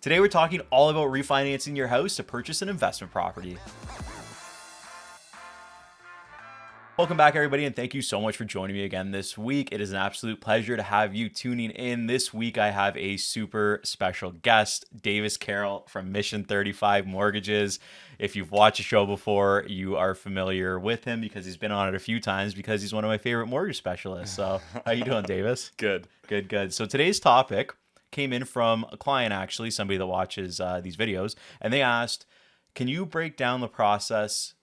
Today we're talking all about refinancing your house to purchase an investment property. Welcome back, everybody, and thank you so much for joining me again this week. It is an absolute pleasure to have you tuning in. This week, I have a super special guest, Davis Carroll from Mission 35 Mortgages. If you've watched the show before, you are familiar with him because he's been on it a few times because he's one of my favorite mortgage specialists. So how you doing, Davis? Good. Good. So today's topic came in from a client, actually, somebody that watches these videos, and they asked, can you break down the process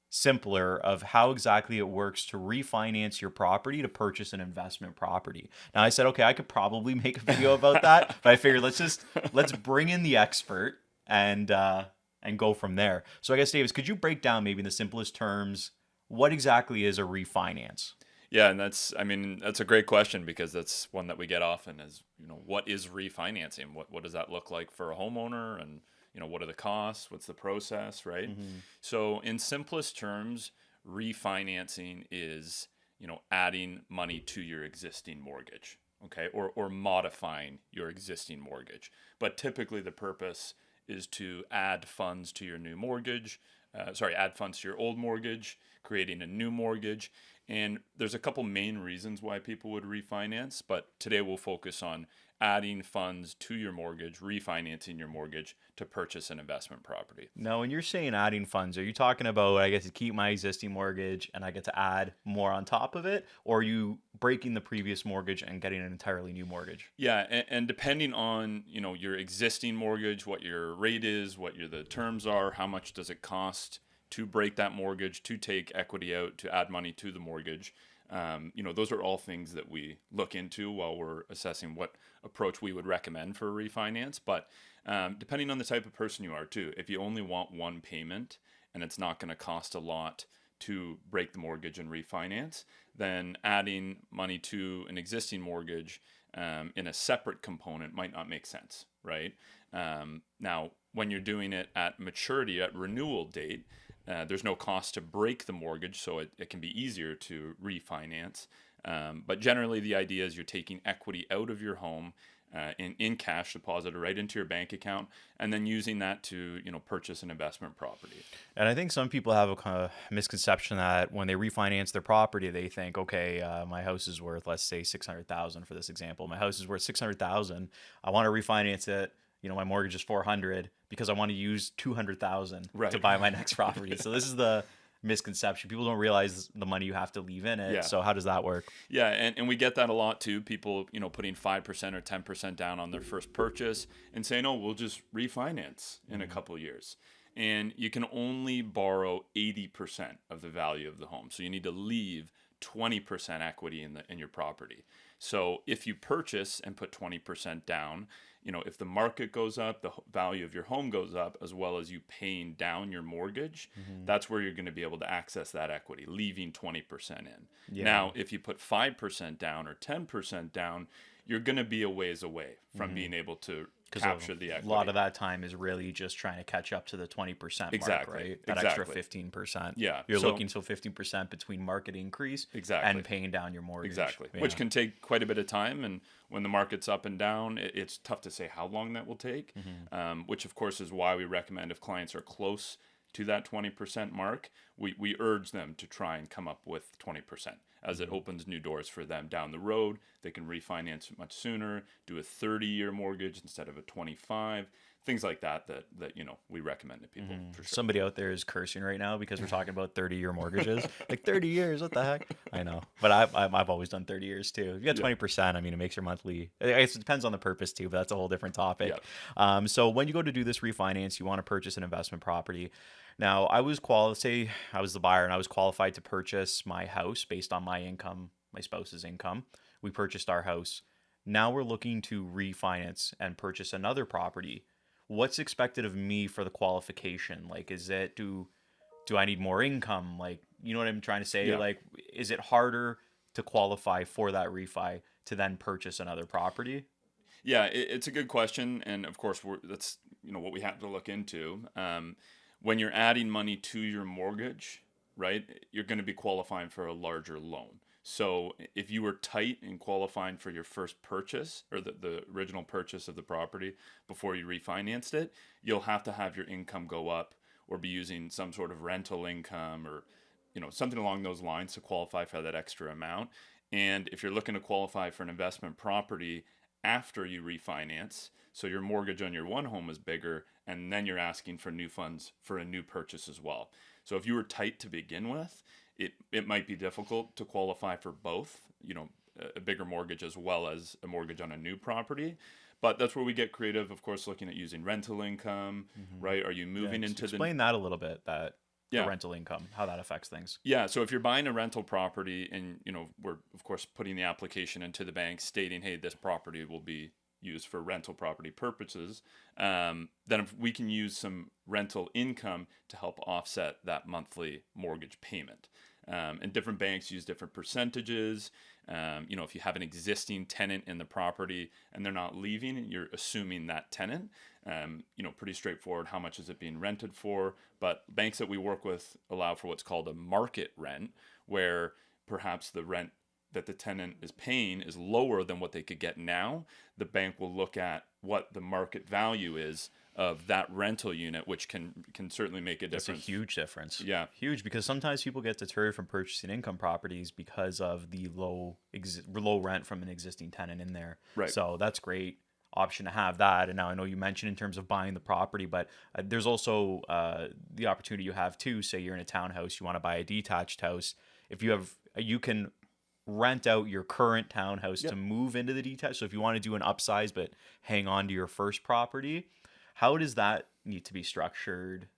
simpler of how exactly it works to refinance your property to purchase an investment property? Now I said, okay, I could probably make a video about that, but I figured let's bring in the expert and go from there. So I guess, Davis, could you break down maybe in the simplest terms what exactly is a refinance? Yeah, and that's a great question because that's one that we get often is, what is refinancing? What does that look like for a homeowner? And, what are the costs? What's the process, right? Mm-hmm. So in simplest terms, refinancing is, adding money to your existing mortgage, okay? Or modifying your existing mortgage. But typically the purpose is to add funds to your new mortgage, add funds to your old mortgage, creating a new mortgage. And there's a couple main reasons why people would refinance, but today we'll focus on adding funds to your mortgage, refinancing your mortgage to purchase an investment property. Now, when you're saying adding funds, are you talking about I get to keep my existing mortgage and I get to add more on top of it? Or are you breaking the previous mortgage and getting an entirely new mortgage? Yeah, and depending on, your existing mortgage, what your rate is, the terms are, how much does it cost to break that mortgage, to take equity out, to add money to the mortgage. Those are all things that we look into while we're assessing what approach we would recommend for a refinance. But depending on the type of person you are too, if you only want one payment and it's not going to cost a lot to break the mortgage and refinance, then adding money to an existing mortgage in a separate component might not make sense, right? Now, when you're doing it at maturity, at renewal date, there's no cost to break the mortgage, so it can be easier to refinance. But generally, the idea is you're taking equity out of your home in cash deposited right into your bank account, and then using that to purchase an investment property. And I think some people have a kind of misconception that when they refinance their property, they think, okay, my house is worth, let's say, $600,000 for this example. My house is worth $600,000. I want to refinance it. My mortgage is $400,000 because I want to use $200,000 Right. to buy my next property. So this is the misconception. People don't realize the money you have to leave in it. Yeah. So how does that work? Yeah, and we get that a lot too. People, putting 5% or 10% down on their first purchase and saying, "Oh, we'll just refinance in a couple years." And you can only borrow 80% of the value of the home. So you need to leave 20% equity in your property. So if you purchase and put 20% down, if the market goes up, the value of your home goes up, as well as you paying down your mortgage, that's where you're going to be able to access that equity, leaving 20% in. Yeah. Now, if you put 5% down or 10% down, you're going to be a ways away from being able to capture the equity. A lot of that time is really just trying to catch up to the 20% Exactly. mark, right? That extra 15%. Yeah. You're So- looking 15% between market increase Exactly. and paying down your mortgage. Exactly, Yeah. which can take quite a bit of time. And when the market's up and down, it's tough to say how long that will take, which, of course, is why we recommend if clients are close to that 20% mark, we urge them to try and come up with 20%, as it opens new doors for them down the road. They can refinance much sooner, do a 30-year mortgage instead of a 25, things like that we recommend to people for sure. Somebody out there is cursing right now because we're talking about 30-year mortgages. Like 30 years, what the heck? I know. But I've always done 30 years too. If you got 20%, it makes your monthly, I guess it depends on the purpose too, but that's a whole different topic. Yeah. So when you go to do this refinance, you want to purchase an investment property. Now, say I was the buyer and I was qualified to purchase my house based on my income, my spouse's income. We purchased our house. Now we're looking to refinance and purchase another property. What's expected of me for the qualification? Like, do I need more income? Like, you know what I'm trying to say? Yeah. Like, is it harder to qualify for that refi to then purchase another property? Yeah, it's a good question, and of course, that's what we have to look into. When you're adding money to your mortgage, right, you're going to be qualifying for a larger loan. So if you were tight in qualifying for your first purchase or the original purchase of the property before you refinanced it, you'll have to have your income go up or be using some sort of rental income or something along those lines to qualify for that extra amount. And if you're looking to qualify for an investment property after you refinance, so your mortgage on your one home is bigger, and then you're asking for new funds for a new purchase as well. So if you were tight to begin with, it might be difficult to qualify for both, a bigger mortgage as well as a mortgage on a new property. But that's where we get creative, of course, looking at using rental income, right? Are you moving into explain that a little bit, that the Yeah. rental income, how that affects things. Yeah, so if you're buying a rental property and, we're of course putting the application into the bank stating, hey, this property will be used for rental property purposes, then if we can use some rental income to help offset that monthly mortgage payment. And different banks use different percentages. If you have an existing tenant in the property and they're not leaving, you're assuming that tenant. Pretty straightforward. How much is it being rented for? But banks that we work with allow for what's called a market rent, where perhaps the rent that the tenant is paying is lower than what they could get now. The bank will look at what the market value is of that rental unit, which can certainly make a difference. It's a huge difference. Yeah. Huge, because sometimes people get deterred from purchasing income properties because of the low rent from an existing tenant in there. Right. So that's great option to have that. And now I know you mentioned in terms of buying the property, but there's also the opportunity you have too. Say you're in a townhouse, you want to buy a detached house. If you can rent out your current townhouse to move into the detached. So if you want to do an upsize but hang on to your first property, how does that need to be structured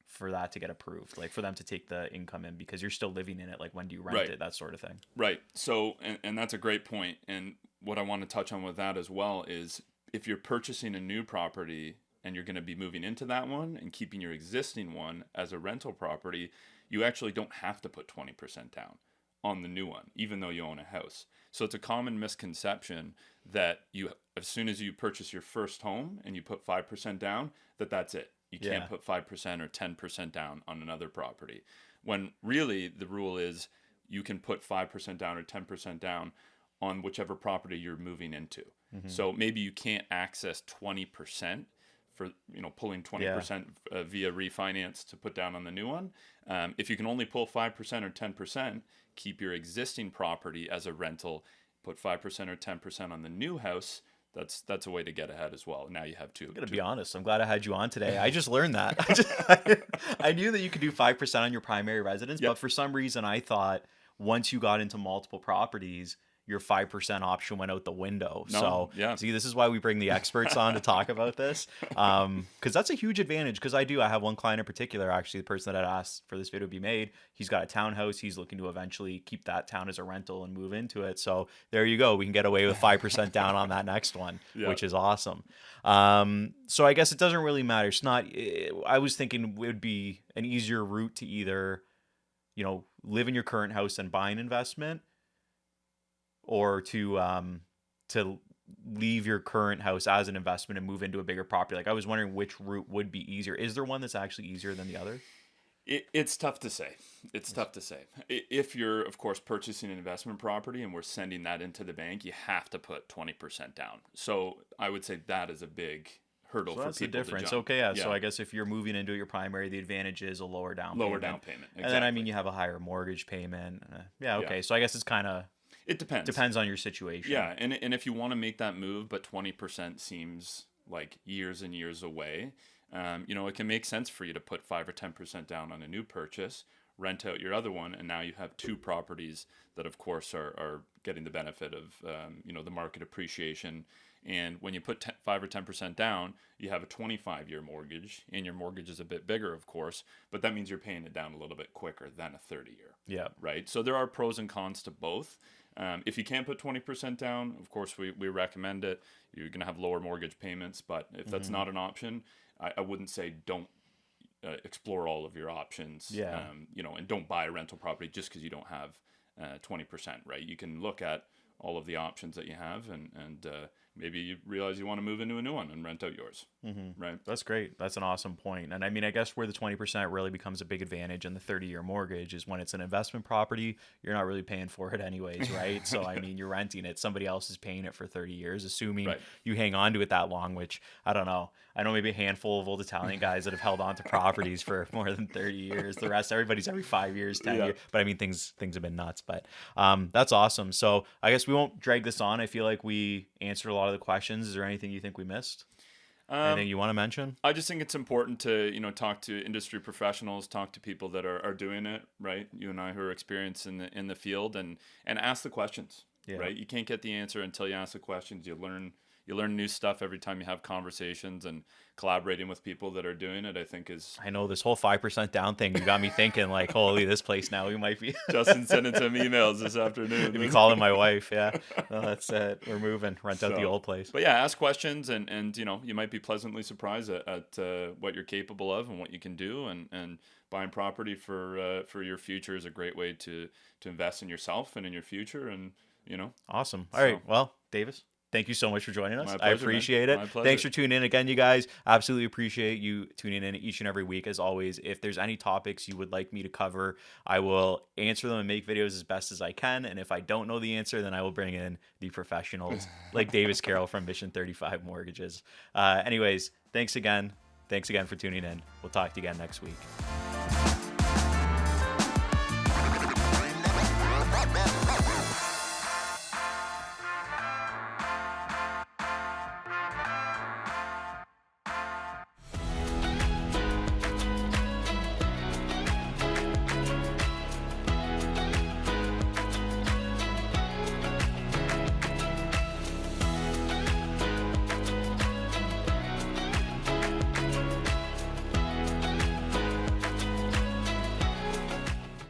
for that to get approved? Like for them to take the income in, because you're still living in it. Like when do you rent it? That sort of thing. Right. So, and that's a great point. And what I want to touch on with that as well is if you're purchasing a new property and you're going to be moving into that one and keeping your existing one as a rental property, you actually don't have to put 20% down on the new one, even though you own a house. So it's a common misconception that as soon as you purchase your first home and you put 5% down, that's it. You can't put 5% or 10% down on another property. When really the rule is you can put 5% down or 10% down on whichever property you're moving into. So maybe you can't access 20% for pulling 20% via refinance to put down on the new one. If you can only pull 5% or 10%, keep your existing property as a rental, put 5% or 10% on the new house. That's a way to get ahead as well. Now you have two. I'm gonna be honest. I'm glad I had you on today. I just learned that. I knew that you could do 5% on your primary residence, but for some reason I thought once you got into multiple properties, your 5% option went out the window. See, this is why we bring the experts on to talk about this. Because that's a huge advantage. Because I have one client in particular, actually, the person that I'd asked for this video to be made. He's got a townhouse. He's looking to eventually keep that town as a rental and move into it. So there you go. We can get away with 5% down on that next one, which is awesome. So I guess it doesn't really matter. It's not, I was thinking it would be an easier route to either, live in your current house and buy an investment, or to leave your current house as an investment and move into a bigger property. Like I was wondering which route would be easier. Is there one that's actually easier than the other? It's tough to say. It's tough to say. If you're, of course, purchasing an investment property and we're sending that into the bank, you have to put 20% down. So I would say that is a big hurdle for that's people the difference. to jump. Okay, so I guess if you're moving into your primary, the advantage is a lower down payment. Exactly. And then, you have a higher mortgage payment. So I guess it's kind of... It depends. Depends on your situation. Yeah, and if you want to make that move, but 20% seems like years and years away, it can make sense for you to put 5 or 10% down on a new purchase, rent out your other one, and now you have two properties that, of course, are getting the benefit of the market appreciation. And when you put 5 or 10% down, you have a 25-year mortgage, and your mortgage is a bit bigger, of course, but that means you're paying it down a little bit quicker than a 30-year. Yeah. Right? So there are pros and cons to both. If you can't put 20% down, of course, we recommend it. You're going to have lower mortgage payments, but if that's not an option, I wouldn't say don't explore all of your options. And don't buy a rental property just because you don't have 20%, right? You can look at all of the options that you have and maybe you realize you want to move into a new one and rent out yours. right? That's great. That's an awesome point. And I mean, I guess where the 20% really becomes a big advantage in the 30-year mortgage is when it's an investment property, you're not really paying for it anyways, right? So, I mean, you're renting it. Somebody else is paying it for 30 years, assuming Right. you hang on to it that long, which I don't know. I know maybe a handful of old Italian guys that have held on to properties for more than 30 years. The rest, everybody's every 5 years, 10 Yeah. years. But I mean, things have been nuts. But that's awesome. So I guess we won't drag this on. I feel like we answered a lot of the questions. Is there anything you think we missed? Anything you want to mention? I just think it's important to, talk to industry professionals, talk to people that are doing it, right? You and I who are experienced in the field, and ask the questions, Yeah. right? You can't get the answer until you ask the questions. You learn new stuff every time you have conversations, and collaborating with people that are doing it, I think is. I know this whole 5% down thing, you got me thinking like, holy, this place now we might be. Justin sending some emails this afternoon. Be calling my wife. Yeah. No, that's it. We're moving. Rent out the old place. But yeah, ask questions, and you might be pleasantly surprised at what you're capable of and what you can do, and buying property for your future is a great way to invest in yourself and in your future, and Awesome. All right. Well, Davis, thank you so much for joining us. My I pleasure, appreciate man. it. My pleasure. Thanks for tuning in again, you guys. Absolutely appreciate you tuning in each and every week. As always, if there's any topics you would like me to cover, I will answer them and make videos as best as I can. And if I don't know the answer, then I will bring in the professionals like Davis Carroll from Mission 35 Mortgages. Anyways, thanks again. Thanks again for tuning in. We'll talk to you again next week.